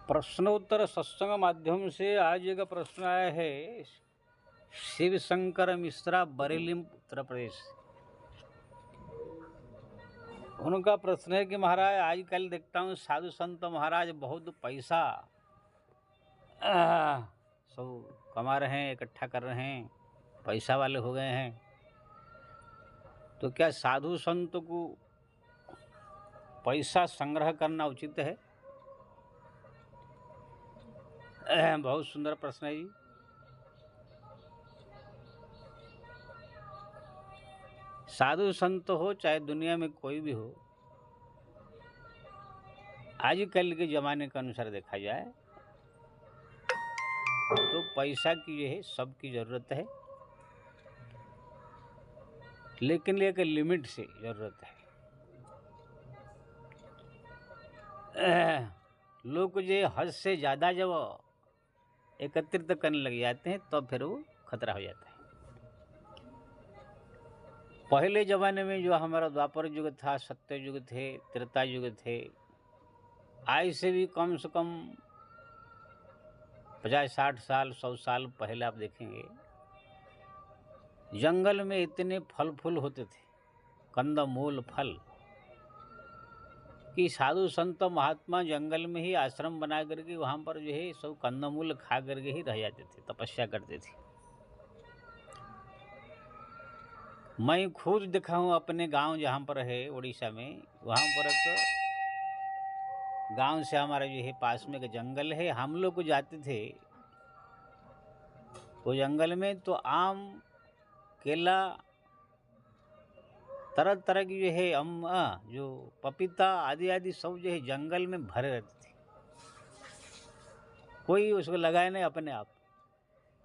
प्रश्नोत्तर सत्संग माध्यम से आज एक प्रश्न आया है शिव शंकर मिश्रा, बरेली, उत्तर प्रदेश। उनका प्रश्न है कि महाराज, आजकल देखता हूँ साधु संत महाराज बहुत पैसा सब कमा रहे हैं, इकट्ठा कर रहे हैं, पैसा वाले हो गए हैं। तो क्या साधु संत को पैसा संग्रह करना उचित है? बहुत सुंदर प्रश्न है जी। साधु संत हो चाहे दुनिया में कोई भी हो, आजकल के ज़माने के अनुसार देखा जाए तो पैसा की जो है सबकी ज़रूरत है, लेकिन एक लिमिट से ज़रूरत है। लोग जो हद से ज़्यादा जब एकत्रित करने लग जाते हैं तो फिर वो खतरा हो जाता है। पहले ज़माने में जो हमारा द्वापर युग था, सत्य युग थे, त्रेता युग थे, आज से भी कम से कम 50-60 साल 100 साल पहले आप देखेंगे जंगल में इतने फल फूल होते थे, कंद मूल फल, कि साधु संत महात्मा जंगल में ही आश्रम बना करके वहाँ पर जो है सब कंदमूल खा करके ही रह जाते थे, तपस्या करते थे। मैं खुद देखा हूँ अपने गांव जहाँ पर है उड़ीसा में, वहाँ पर एक गांव से हमारा जो है पास में एक जंगल है, हम लोग को जाते थे वो जंगल में तो आम, केला, तरह तरह की जो है जो पपीता आदि आदि सब जो है जंगल में भरे रहते थे, कोई उसको लगाए नहीं अपने आप।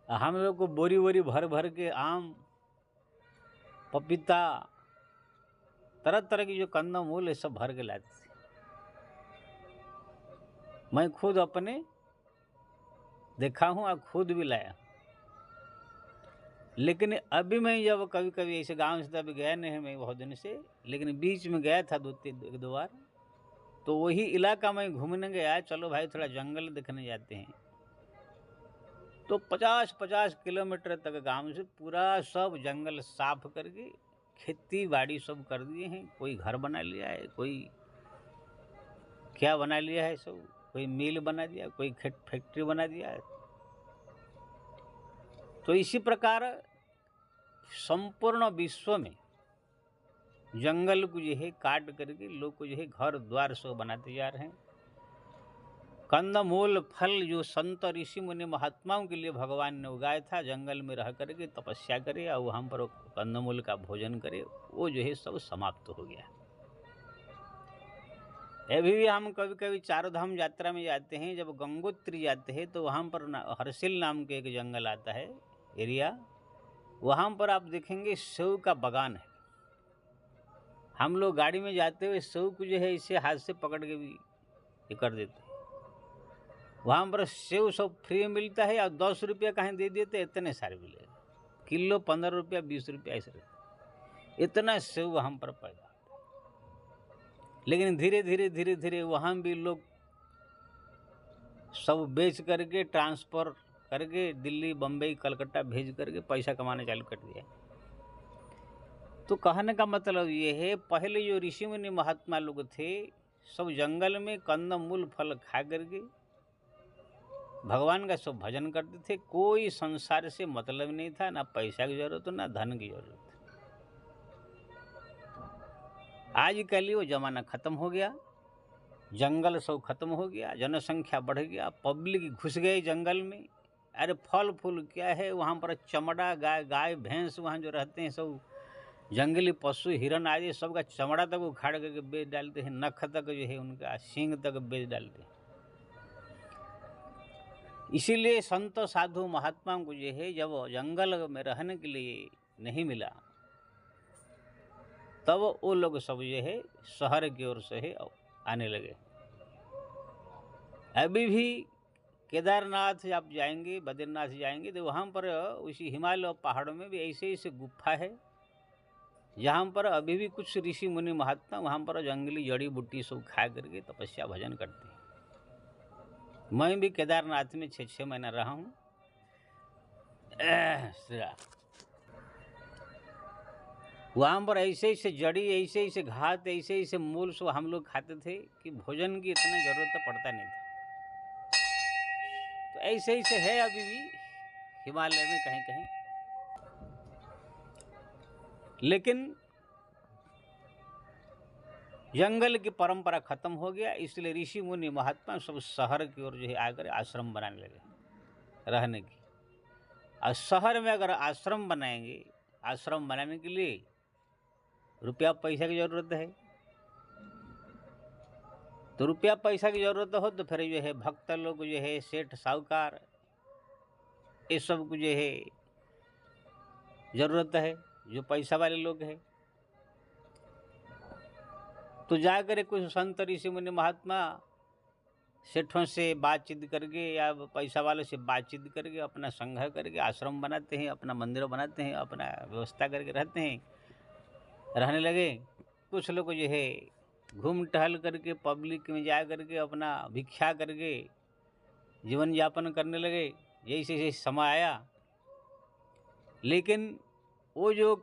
हम लोग को बोरी बोरी भर भर के आम, पपीता, तरह तरह की जो कंदमूल है सब भर के लाते थे। मैं खुद अपने देखा हूँ और खुद भी लाया। लेकिन अभी मैं जब कभी कभी ऐसे गांव से तभी गया नहीं मैं बहुत दिन से, लेकिन बीच में गया था एक दो बार, तो वही इलाका मैं घूमने गया, चलो भाई थोड़ा जंगल देखने जाते हैं। तो 50-50 किलोमीटर तक गांव से पूरा सब जंगल साफ करके खेती बाड़ी सब कर दिए हैं। कोई घर बना लिया है, कोई क्या बना लिया है, सब कोई मिल बना दिया, कोई फैक्ट्री बना दिया है। तो इसी प्रकार संपूर्ण विश्व में जंगल को जो है काट करके लोग को जो है घर द्वार सब बनाते जा रहे हैं। कंदमूल फल जो संत ऋषि मुनि महात्माओं के लिए भगवान ने उगाया था, जंगल में रह करके तपस्या करे और वहाँ पर कंदमूल का भोजन करे, वो जो है सब समाप्त हो गया। अभी भी हम कभी कभी चारों धाम यात्रा में जाते हैं, जब गंगोत्री जाते हैं तो वहाँ पर हर्षिल नाम के एक जंगल आता है एरिया, वहाँ पर आप देखेंगे सेव का बगान है। हम लोग गाड़ी में जाते हुए सेव को जो है इसे हाथ से पकड़ के भी ये कर देते हैं। वहाँ पर सेव सब फ्री में मिलता है और 10 रुपया कहीं दे देते, इतने सारे मिले, किलो 15 रुपया 20 रुपया ऐसे रहते, इतना सेव वहाँ पर पैदा। लेकिन धीरे धीरे धीरे धीरे वहाँ भी लोग सब बेच करके ट्रांसफ़र करके दिल्ली, बम्बई, कलकत्ता भेज करके पैसा कमाने चालू कर दिया। तो कहने का मतलब ये है, पहले जो ऋषि मुनि महात्मा लोग थे सब जंगल में कंदमूल फल खा करके भगवान का सब भजन करते थे। कोई संसार से मतलब नहीं था, ना पैसा की जरूरत ना धन की जरूरत। आजकल वो जमाना खत्म हो गया, जंगल सब खत्म हो गया, जनसंख्या बढ़ गया, पब्लिक घुस गए जंगल में। अरे फल फूल क्या है वहाँ पर, चमड़ा, गाय भैंस वहाँ जो रहते हैं सब जंगली पशु, हिरन आदि सबका चमड़ा तक उखाड़ करके बेच डालते हैं, नख तक जो है उनका सींग तक बेच डालते हैं। इसीलिए संत साधु महात्माओं को जो है जब जंगल में रहने के लिए नहीं मिला, तब वो लोग सब जो है शहर की ओर से है आने लगे। अभी भी केदारनाथ आप जाएंगे, बद्रीनाथ जाएंगे तो वहाँ पर उसी हिमालय पहाड़ों में भी ऐसे ऐसे गुफा है जहाँ पर अभी भी कुछ ऋषि मुनि महात्मा वहाँ पर जंगली जड़ी बूटी सब खा करके तपस्या भजन करते हैं। मैं भी केदारनाथ में 6-6 महीना रहा हूँ। वहाँ पर ऐसे ऐसे जड़ी, ऐसे ऐसे घात, ऐसे ऐसे मूल सो हम लोग खाते थे कि भोजन की इतना ज़रूरत पड़ता नहीं था। तो ऐसे ऐसे है अभी भी हिमालय में कहीं कहीं। लेकिन जंगल की परंपरा खत्म हो गया, इसलिए ऋषि मुनि महात्मा सब शहर की ओर जो है आकर आश्रम बनाने लगे रहने की। और शहर में अगर आश्रम बनाएंगे, आश्रम बनाने के लिए रुपया पैसा की ज़रूरत है। तो रुपया पैसा की ज़रूरत हो तो फिर जो है भक्त लोग जो है, सेठ साहूकार, ये सब को जो है ज़रूरत है, जो पैसा वाले लोग हैं। तो जाकर कुछ संत ऋषि मुनि महात्मा सेठों से बातचीत करके या पैसा वालों से बातचीत करके अपना संग्रह करके आश्रम बनाते हैं, अपना मंदिर बनाते हैं, अपना व्यवस्था करके रहते हैं, रहने लगे। कुछ लोग जो है घूम टहल करके पब्लिक में जा करके अपना भिक्षा करके जीवन यापन करने लगे, जैसे जैसे समय आया। लेकिन वो जो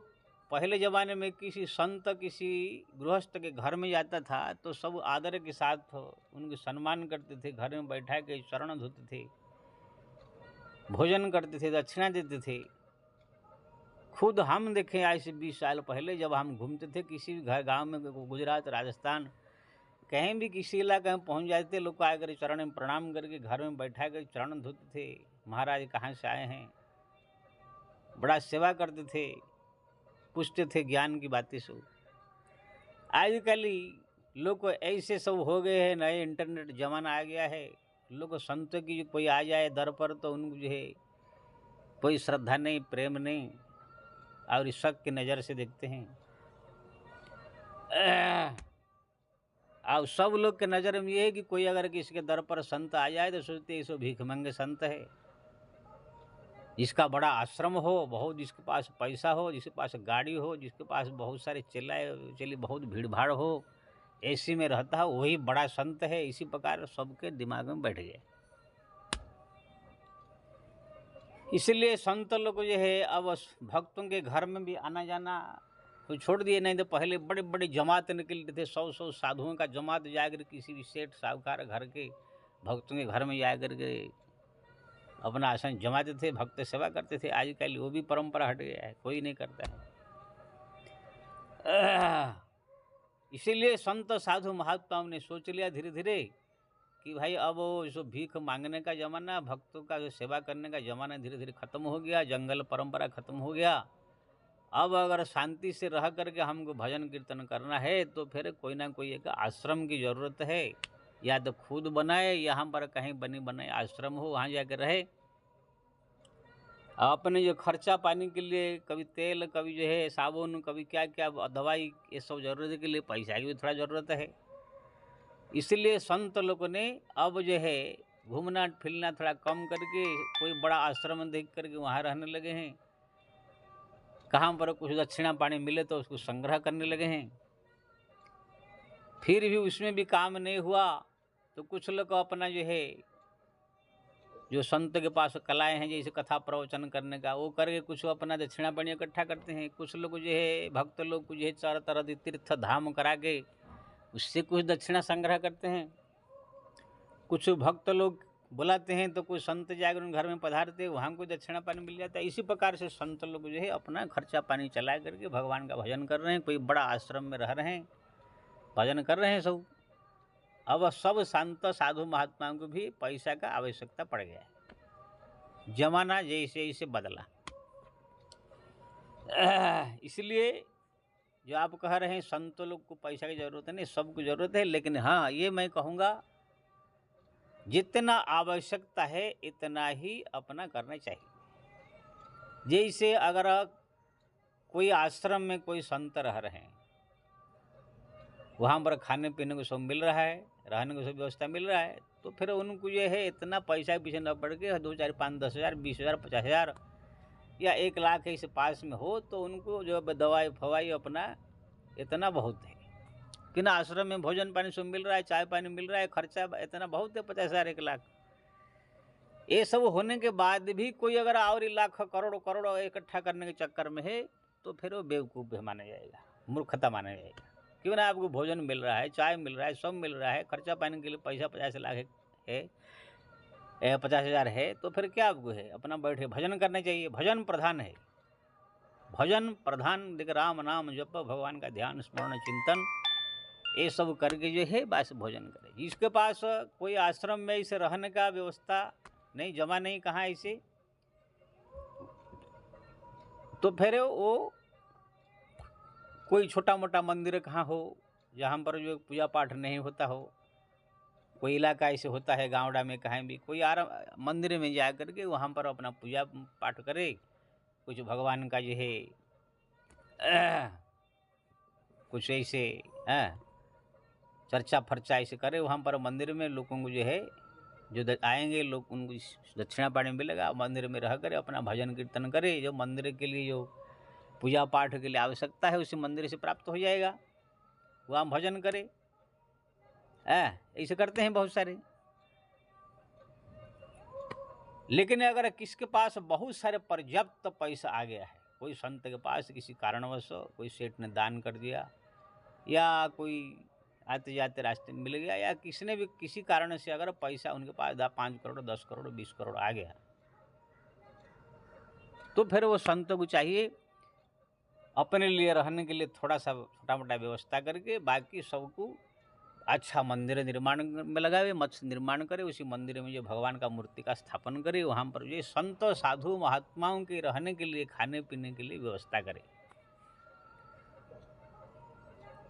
पहले ज़माने में किसी संत, किसी गृहस्थ के घर में जाता था तो सब आदर के साथ उनके सम्मान करते थे, घर में बैठा के चरण धोते थे, भोजन करते थे, दक्षिणा देते थे। खुद हम देखें आज से 20 साल पहले जब हम घूमते थे किसी भी घर गांव में, गुजरात, राजस्थान, कहीं भी किसी इलाके में पहुंच जाते, लोग को आकर चरण में प्रणाम करके घर में बैठा कर चरण धोते थे, महाराज कहाँ से आए हैं, बड़ा सेवा करते थे, पूछते थे ज्ञान की बातें सब। आजकल लोग ऐसे सब हो गए हैं, नए इंटरनेट जमाना आ गया है, लोग संतों की कोई आ जाए दर पर तो उनको जो है कोई श्रद्धा नहीं, प्रेम नहीं, और शक की नज़र से देखते हैं। और सब लोग के नज़र में ये है कि कोई अगर किसी के दर पर संत आ जाए तो सोचते हैं भीख मंगे संत है, जिसका बड़ा आश्रम हो, बहुत जिसके पास पैसा हो, जिसके पास गाड़ी हो, जिसके पास बहुत सारे चली बहुत भीड़ भाड़ हो, ऐसी में रहता है, वही बड़ा संत है। इसी प्रकार सबके दिमाग में बैठ गए। इसलिए संत लोग जो है अब भक्तों के घर में भी आना जाना तो छोड़ दिए। नहीं तो पहले बड़े बड़े जमात निकलते थे, 100-100 साधुओं का जमात जाकर किसी भी सेठ साहूकार घर के भक्तों के घर में जाकर के अपना आसन जमाते थे, भक्त सेवा करते थे। आजकल वो भी परंपरा हट गया है, कोई नहीं करता है। इसीलिए संत साधु महात्माओं ने सोच लिया धीरे धीरे कि भाई अब जो भीख मांगने का ज़माना, भक्तों का जो सेवा करने का ज़माना धीरे धीरे ख़त्म हो गया, जंगल परंपरा ख़त्म हो गया। अब अगर शांति से रह करके हमको भजन कीर्तन करना है तो फिर कोई ना कोई एक आश्रम की ज़रूरत है, या तो खुद बनाए, यहाँ पर कहीं बनी बनाए आश्रम हो, वहाँ जाकर रहे। अपने जो खर्चा पानी के लिए, कभी तेल, कभी जो है साबुन, कभी क्या क्या दवाई, ये सब ज़रूरत के लिए पैसा की भी थोड़ा ज़रूरत है। इसलिए संत लोगों ने अब जो है घूमना फिरना थोड़ा कम करके कोई बड़ा आश्रम देख करके वहाँ रहने लगे हैं। कहाँ पर कुछ दक्षिणा पानी मिले तो उसको संग्रह करने लगे हैं। फिर भी उसमें भी काम नहीं हुआ तो कुछ लोग अपना जो है, जो संत के पास कलाएं हैं जैसे कथा प्रवचन करने का, वो करके कुछ अपना दक्षिणा पानी इकट्ठा करते हैं। कुछ लोग जो है भक्त लोग को जो है चारों तरह तीर्थ धाम करा के उससे कुछ दक्षिणा संग्रह करते हैं। कुछ भक्त लोग बुलाते हैं तो कुछ संत जाकर उन घर में पधारते, वहाँ को दक्षिणा पानी मिल जाता है। इसी प्रकार से संत लोग जो है अपना खर्चा पानी चला करके भगवान का भजन कर रहे हैं। कोई बड़ा आश्रम में रह रहे हैं, भजन कर रहे हैं सब। अब सब संत साधु महात्माओं को भी पैसा का आवश्यकता पड़ गया है, जमाना जैसे जैसे बदला। इसलिए जो आप कह रहे हैं संत लोग को पैसा की ज़रूरत नहीं, सबको ज़रूरत है। लेकिन हाँ, ये मैं कहूँगा जितना आवश्यकता है इतना ही अपना करना चाहिए। जैसे अगर कोई आश्रम में कोई संत रह रहे हैं, वहाँ पर खाने पीने को सब मिल रहा है, रहने को सब व्यवस्था मिल रहा है, तो फिर उनको ये है इतना पैसा के पीछे न पड़ के 2, 4, 5, 10 हज़ार, 20 हज़ार, 50 हज़ार या 1 लाख ऐसे पास में हो तो उनको जो दवाई फवाई अपना इतना बहुत है कि ना आश्रम में भोजन पानी सब मिल रहा है, चाय पानी मिल रहा है, खर्चा इतना बहुत है, 50 हज़ार, 1 लाख। ये सब होने के बाद भी कोई अगर और लाख करोड़ करोड़ इकट्ठा करने के चक्कर में है तो फिर वो बेवकूफ़ माना जाएगा, मूर्खता माना जाएगा। क्यों ना आपको भोजन मिल रहा है, चाय मिल रहा है, सब मिल रहा है, खर्चा पानी के लिए पैसा 50 लाख है 50,000 है, तो फिर क्या आपको है, अपना बैठे भजन करना चाहिए। भजन प्रधान है, भजन प्रधान। देख राम नाम जप, भगवान का ध्यान स्मरण चिंतन, ये सब करके जो है बस भोजन करे। जिसके पास कोई आश्रम में इसे रहने का व्यवस्था नहीं, जमा नहीं कहाँ इसे, तो फिर वो कोई छोटा मोटा मंदिर कहाँ हो जहाँ पर जो पूजा पाठ नहीं होता हो, कोई इलाका ऐसे होता है गाँवड़ा में कहीं भी, कोई मंदिर में जा करके वहाँ पर अपना पूजा पाठ करे, कुछ भगवान का जो है कुछ ऐसे चर्चा फर्चा ऐसे करे वहाँ पर मंदिर में। लोगों को जो है जो आएंगे लोग उनको दक्षिणा पानी मिलेगा, मंदिर में रह कर अपना भजन कीर्तन करे। जो मंदिर के लिए जो पूजा पाठ के लिए आवश्यकता है उसी मंदिर से प्राप्त हो जाएगा, वहाँ भजन करे। ऐसे करते हैं बहुत सारे। लेकिन अगर किसके पास बहुत सारे पर्याप्त पैसा आ गया है, कोई संत के पास किसी कारणवश कोई सेठ ने दान कर दिया, या कोई आते जाते रास्ते में मिल गया, या किसी ने भी किसी कारण से अगर पैसा उनके पास 5 करोड़ 10 करोड़ 20 करोड़ आ गया, तो फिर वो संत को चाहिए अपने लिए रहने के लिए थोड़ा सा छोटा मोटा व्यवस्था करके बाकी सबको अच्छा मंदिर निर्माण में लगावे, मत्स्य निर्माण करे, उसी मंदिर में जो भगवान का मूर्ति का स्थापन करे, वहाँ पर जो संत साधु महात्माओं के रहने के लिए खाने पीने के लिए व्यवस्था करे।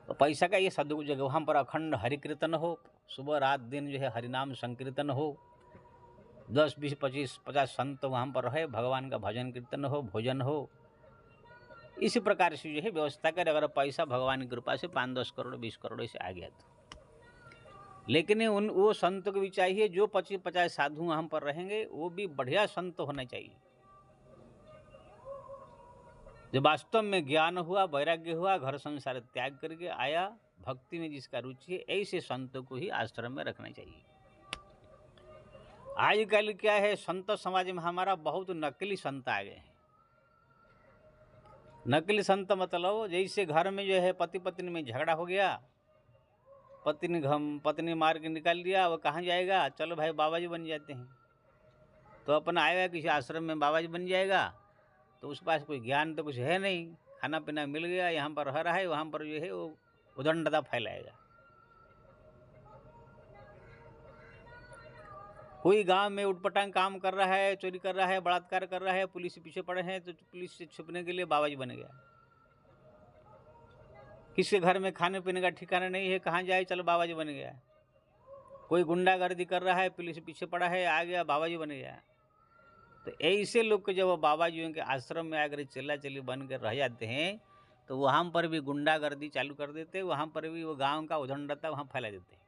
तो पैसा का ये सदुपयोग, वहाँ पर अखंड हरि कीर्तन हो, सुबह रात दिन जो है हरिनाम संकीर्तन हो, 10 20 25 50 संत वहाँ पर रहे, भगवान का भजन कीर्तन हो, भोजन हो, इसी प्रकार से जो है व्यवस्था करे। अगर पैसा भगवान की कृपा से 5-10 करोड़ 20 करोड़ से आ गया तो, लेकिन वो संत को भी चाहिए जो 25-50 साधु वहाँ पर रहेंगे वो भी बढ़िया संत होना चाहिए, जो वास्तव में ज्ञान हुआ, वैराग्य हुआ, घर संसार त्याग करके आया, भक्ति में जिसका रुचि है, ऐसे संतों को ही आश्रम में रखना चाहिए। आजकल क्या है, संत समाज में हमारा बहुत नकली संत आ गए हैं। नकली संत मतलब जैसे घर में जो है पति पत्नी में झगड़ा हो गया, पत्नी मार के निकाल दिया, वो कहाँ जाएगा, चलो भाई बाबा जी बन जाते हैं। तो अपना आएगा किसी आश्रम में बाबा जी बन जाएगा, तो उसके पास कोई ज्ञान तो कुछ है नहीं, खाना पीना मिल गया, यहाँ पर रह रहा है, वहाँ पर जो है वो उदंडता फैलाएगा। कोई गांव में उटपटांग काम कर रहा है, चोरी कर रहा है, बलात्कार कर रहा है, पुलिस पीछे पड़े हैं, तो पुलिस से छुपने के लिए बाबा जी बन गया। किसी घर में खाने पीने का ठिकाना नहीं है, कहाँ जाए, चलो बाबा जी बन गया। कोई गुंडागर्दी कर रहा है, पुलिस पीछे पड़ा है, आ गया बाबा जी बन गया। तो ऐसे लोग को जब बाबा जी के आश्रम में आकर चला चली बन कर रह जाते हैं, तो वहाँ पर भी गुंडागर्दी चालू कर देते हैं, वहाँ पर भी वो गांव का उदंडता वहाँ फैला देते हैं।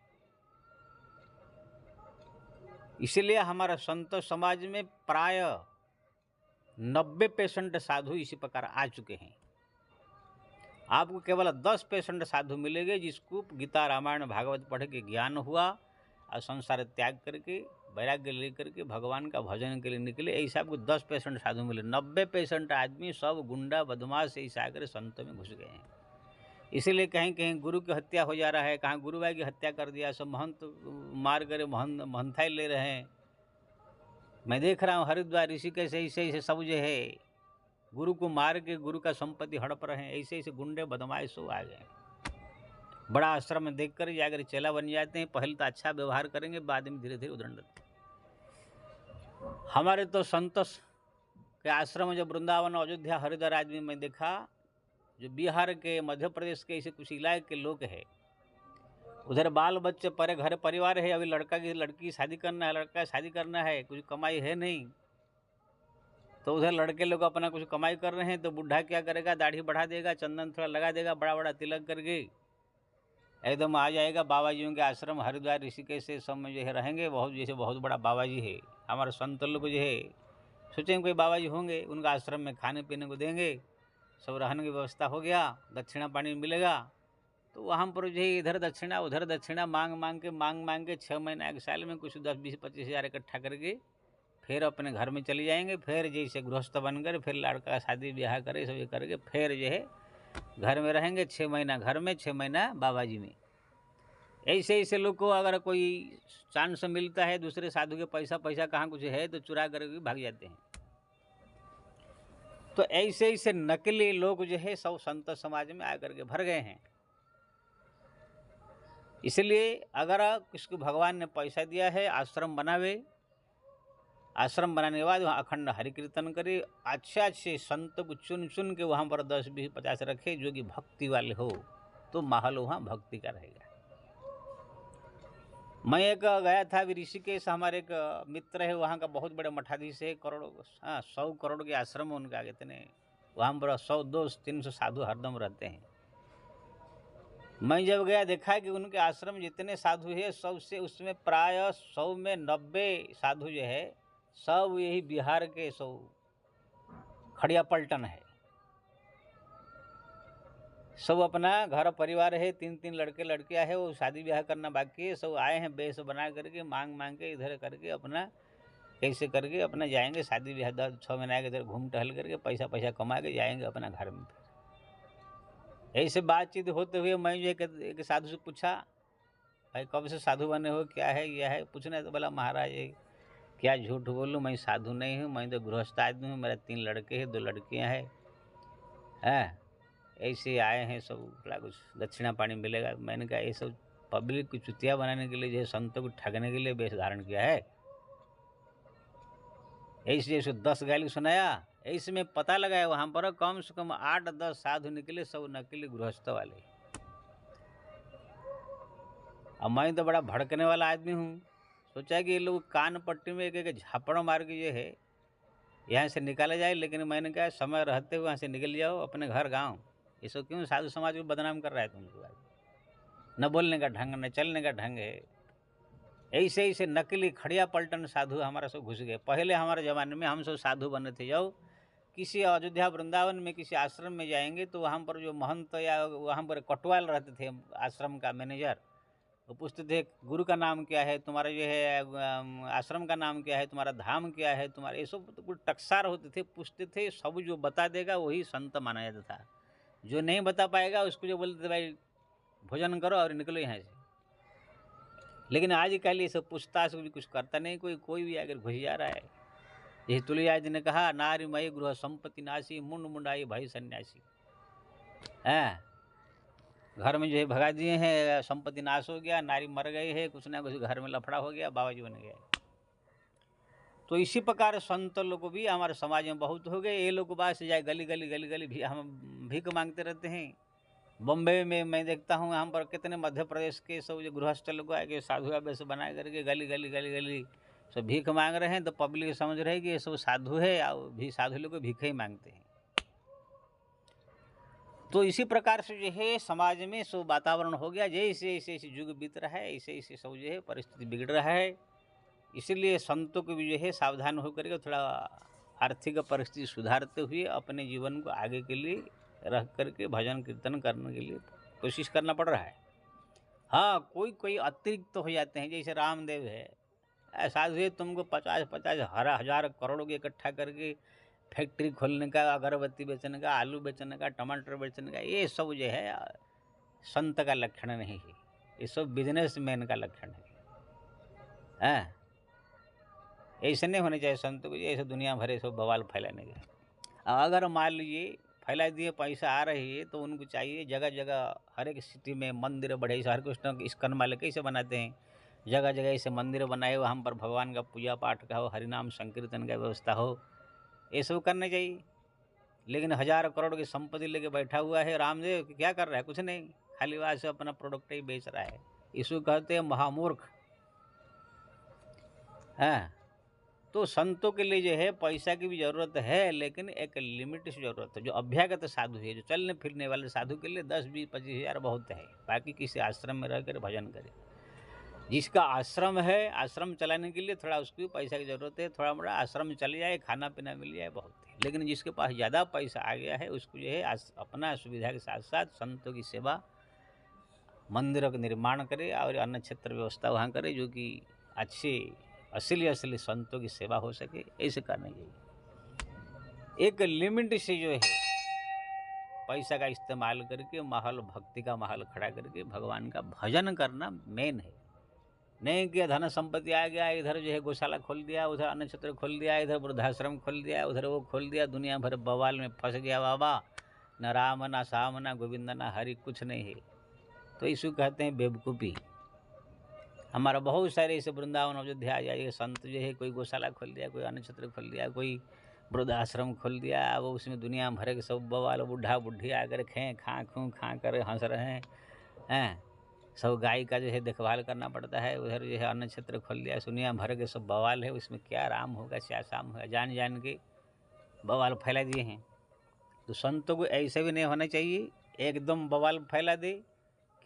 इसलिए हमारा संत समाज में प्राय 90% साधु इसी प्रकार आ चुके हैं। आपको केवल 10% साधु मिलेंगे जिसको गीता रामायण भागवत पढ़ के ज्ञान हुआ और संसार त्याग करके वैराग्य लेकर के भगवान का भजन के लिए निकले। ऐसा आपको 10% साधु मिले। 90% आदमी सब गुंडा बदमाश ऐसा आकर संत में घुस गए हैं। इसीलिए कहीं कहीं गुरु की हत्या हो जा रहा है, कहाँ गुरु भाई की हत्या कर दिया, सब महंत मार कर महंताई ले रहे हैं। मैं देख रहा हूँ हरिद्वार ऋषिकेश ऐसे ऐसे सब जो है गुरु को मार के गुरु का संपत्ति हड़प रहे हैं। ऐसे ऐसे गुंडे बदमाश सब आ गए। बड़ा आश्रम में देख कर जाकर चेला बन जाते हैं। पहले तो अच्छा व्यवहार करेंगे, बाद में धीरे धीरे उदंड। हमारे तो संत के आश्रम में जब वृंदावन अयोध्या हरिद्वार आदमी में देखा, जो बिहार के मध्य प्रदेश के ऐसे कुछ इलाके के लोग हैं, उधर बाल बच्चे परे घर परिवार है, अभी लड़की शादी करना है, लड़का शादी करना है, कुछ कमाई है नहीं, तो उधर लड़के लोग अपना कुछ कमाई कर रहे हैं, तो बुढ़ा क्या करेगा, दाढ़ी बढ़ा देगा, चंदन थोड़ा लगा देगा, बड़ा बड़ा तिलक करके एकदम आ जाएगा बाबा जी के आश्रम हरिद्वार ऋषिकेश से सब में जो है रहेंगे। बहुत जैसे बहुत बड़ा बाबा जी है। हमारे संत लोग जो है सोचेंगे कोई बाबा जी होंगे, उनका आश्रम में खाने पीने को देंगे, सब रहने की व्यवस्था हो गया, दक्षिणा पानी मिलेगा। तो वहाँ पर जो है इधर दक्षिणा उधर दक्षिणा मांग मांग के 6 महीना 1 साल में कुछ 10 20 25 हज़ार इकट्ठा करके फिर अपने घर में चले जाएंगे, फिर जैसे गृहस्थ बनकर फिर लड़का का शादी ब्याह करे सब ये करके फिर जो है घर में रहेंगे, 6 महीना घर में 6 महीना बाबा जी में। ऐसे ऐसे लोग को अगर कोई चांस मिलता है दूसरे साधु के पैसा पैसा कहाँ कुछ है तो चुरा करके भाग जाते हैं। तो ऐसे ऐसे नकली लोग जो है सब संत समाज में आकर के भर गए हैं। इसलिए अगर किसको भगवान ने पैसा दिया है आश्रम बनावे, आश्रम बनाने के बाद वहाँ अखंड हरि कीर्तन करे, अच्छे अच्छे संत को चुन चुन के वहाँ पर 10, 20, 50 रखे जो कि भक्ति वाले हो, तो माहौल वहाँ भक्ति का रहेगा। मैं एक गया था अभी ऋषिकेश, हमारे एक मित्र है वहाँ का, बहुत बड़े मठाधीश है, 100 करोड़ के आश्रम है उनका, इतने वहाँ पर 100, 200, 300 साधु हरदम रहते हैं। मैं जब गया देखा कि उनके आश्रम जितने साधु है सबसे उसमें प्राय 100 में 90 साधु जो है सब यही बिहार के सब खड़िया पलटन है। सब अपना घर परिवार है, 3-3 लड़के लड़कियां है, वो शादी ब्याह करना बाकी है, सब आए हैं बेस बना करके मांग मांग के इधर करके अपना कैसे करके अपना जाएंगे शादी ब्याह 10-6 महीने के इधर घूम टहल करके पैसा पैसा कमा के जाएंगे अपना घर में। ऐसे बातचीत होते हुए मैं जो एक साधु से पूछा, भाई कब से साधु बने हो, क्या है यह है पूछना है। तो बोला महाराज क्या झूठ बोलूँ, मैं साधु नहीं हूँ, मैं तो गृहस्थ आदमी हूँ, मेरा 3 लड़के हैं 2 लड़कियाँ हैं, ऐसे आए हैं सब, थोड़ा कुछ दक्षिणा पानी मिलेगा। मैंने कहा ये सब पब्लिक को चुतिया बनाने के लिए जो संतों को ठगने के लिए वेश धारण किया है। ऐसे जैसे 10 गाली सुनाया, ऐसे में पता लगा है वहाँ पर कम से कम 8-10 साधु निकले, सब नकली गृहस्थ वाले। अब मैं तो बड़ा भड़कने वाला आदमी हूँ, सोचा कि ये लोग कान पट्टी में एक एक झापड़ मार के ये है यहाँ से निकाला जाए, लेकिन मैंने कहा समय रहते हुए वहाँ से निकल जाओ अपने घर गाँव, ये सब क्यों साधु समाज को बदनाम कर रहा है तुम लोग। न बोलने का ढंग न चलने का ढंग है। ऐसे ऐसे नकली खड़िया पलटन साधु हमारा सब घुस गए। पहले हमारे ज़माने में हम सब साधु बने थे, जाओ किसी अयोध्या वृंदावन में किसी आश्रम में जाएंगे तो वहाँ पर जो महंत या वहाँ पर कटवाल रहते थे आश्रम का मैनेजर, वो पूछते थे गुरु का नाम क्या है, तुम्हारा जो है आश्रम का नाम क्या है, तुम्हारा धाम क्या है, तुम्हारा ये सब कुछ टकसार होते थे, पूछते थे। सब जो बता देगा वही संत माना जाता था, जो नहीं बता पाएगा उसको जो बोलते थे भाई भोजन करो और निकलो यहाँ से। लेकिन आजकल ये सब पूछताछ भी कुछ करता नहीं, कोई भी आकर घुस जा रहा है। जैसे तुलसीदास जी ने कहा, नारी मई गृह संपत्ति नाशी, मुंड मुंडाई भाई सन्यासी। हैं घर में जो है भगा दिए हैं, संपत्ति नाश हो गया, नारी मर गई है, कुछ ना कुछ घर में लफड़ा हो गया, बाबा जी बन गया। तो इसी प्रकार संत लोग भी हमारे समाज में बहुत हो गए। ये लोग बात से जाए गली गली गली गली भी हम भीख मांगते रहते हैं। बम्बई में मैं देखता हूँ यहाँ पर कितने मध्य प्रदेश के सब जो गृहस्थ लोग आए के साधु बेस बना करके गली गली गली गली सब भीख मांग रहे हैं। तो पब्लिक समझ रहे हैं कि ये सब साधु है, और भी साधु लोग भीख ही मांगते हैं। तो इसी प्रकार से जो है समाज में सब वातावरण हो गया। जैसे ऐसे ऐसे युग बीत रहा है, ऐसे ऐसे सब जो है परिस्थिति बिगड़ रहा है। इसीलिए संतों को भी जो है सावधान होकर के थोड़ा आर्थिक परिस्थिति सुधारते हुए अपने जीवन को आगे के लिए रख करके भजन कीर्तन करने के लिए कोशिश करना पड़ रहा है। हाँ, कोई अतिरिक्त तो हो जाते हैं, जैसे रामदेव है, साधु है, तुमको 50-50 हजार करोड़ के इकट्ठा करके फैक्ट्री खोलने का, अगरबत्ती बेचने का, आलू बेचने का, टमाटर बेचने का, ये सब जो है संत का लक्षण नहीं है, ये सब बिजनेसमैन का लक्षण है। ऐसे नहीं होने चाहिए संत को, ऐसे दुनिया भरे सब बवाल फैलाने के। अगर मान लीजिए फैला दिए, पैसा आ रही है, तो उनको चाहिए जगह जगह हर एक सिटी में मंदिर बढ़े। हर कृष्ण इस्कन वाले कैसे बनाते हैं, जगह जगह ऐसे मंदिर बनाए, वहाँ पर भगवान का पूजा पाठ का हो, हरिनाम संकीर्तन का व्यवस्था हो, ये सब करने चाहिए। लेकिन 1000 करोड़ की संपत्ति लेके बैठा हुआ है रामदेव, क्या कर रहा है? कुछ नहीं, खाली वहाँ से अपना प्रोडक्ट ही बेच रहा है। इसको कहते हैं महामूर्ख। हाँ, तो संतों के लिए जो है पैसा की भी ज़रूरत है, लेकिन एक लिमिट से ज़रूरत है। जो अभ्यागत साधु है, जो चलने फिरने वाले साधु के लिए 10, 20, 25 हज़ार बहुत है। बाकी किसी आश्रम में रह कर भजन करे। जिसका आश्रम है, आश्रम चलाने के लिए थोड़ा उसको भी पैसा की ज़रूरत है, थोड़ा मोड़ा आश्रम में चल जाए, खाना पीना मिल जाए, बहुत है। लेकिन जिसके पास ज़्यादा पैसा आ गया है, उसको जो है अपना सुविधा के साथ साथ संतों की सेवा, मंदिरों का निर्माण करे और अन्न क्षेत्र व्यवस्था वहाँ करे, जो कि अच्छे असली असली संतों की सेवा हो सके, ऐसे करना चाहिए। एक लिमिट से जो है पैसा का इस्तेमाल करके महल, भक्ति का महल खड़ा करके भगवान का भजन करना मेन है। नहीं कि धन संपत्ति आ गया, इधर जो है गौशाला खोल दिया, उधर अन्न क्षेत्र खोल दिया, इधर वृद्धाश्रम खोल दिया, उधर वो खोल दिया, दुनिया भर बवाल में फंस गया बाबा, न राम न श्याम न गोविंद न हरि, कुछ नहीं है। तो इसको कहते हैं बेवकूफ़ी। हमारा बहुत सारे ऐसे वृंदावन अयोध्या जाइए संत जो है, कोई गौशाला खोल दिया, कोई अन्न क्षेत्र खोल दिया, कोई वृद्धाश्रम खोल दिया, अब उसमें दुनिया भर के सब बवाल, बूढ़ा बूढ़ी आकर खें खाँ खूँ खाँ कर हंस रहे हैं। सब गाय का जो है देखभाल करना पड़ता है, उधर जो है अन्न क्षेत्र खोल दिया, दुनिया भर के सब बवाल है, उसमें क्या राम होगा क्या शाम होगा, जान जान के बवाल फैला दिए हैं। तो संतों को ऐसे भी नहीं होना चाहिए एकदम बवाल फैला दे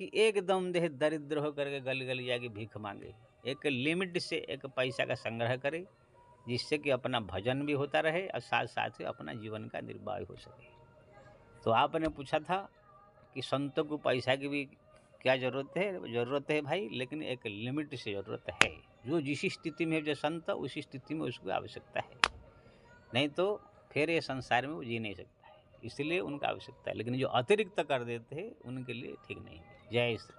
कि एकदम देह दरिद्र होकर के गली गली जाके भीख मांगे। एक लिमिट से एक पैसा का संग्रह करे, जिससे कि अपना भजन भी होता रहे और साथ साथ अपना जीवन का निर्वाह हो सके। तो आपने पूछा था कि संतों को पैसा की भी क्या ज़रूरत है? ज़रूरत है भाई, लेकिन एक लिमिट से ज़रूरत है। जो जिस स्थिति में है जो संत, उसी स्थिति में उसको आवश्यकता है, नहीं तो फिर ये संसार में वो जी नहीं सकता है, इसलिए उनका आवश्यकता है। लेकिन जो अतिरिक्त कर देते हैं उनके लिए ठीक नहीं है। जय श्री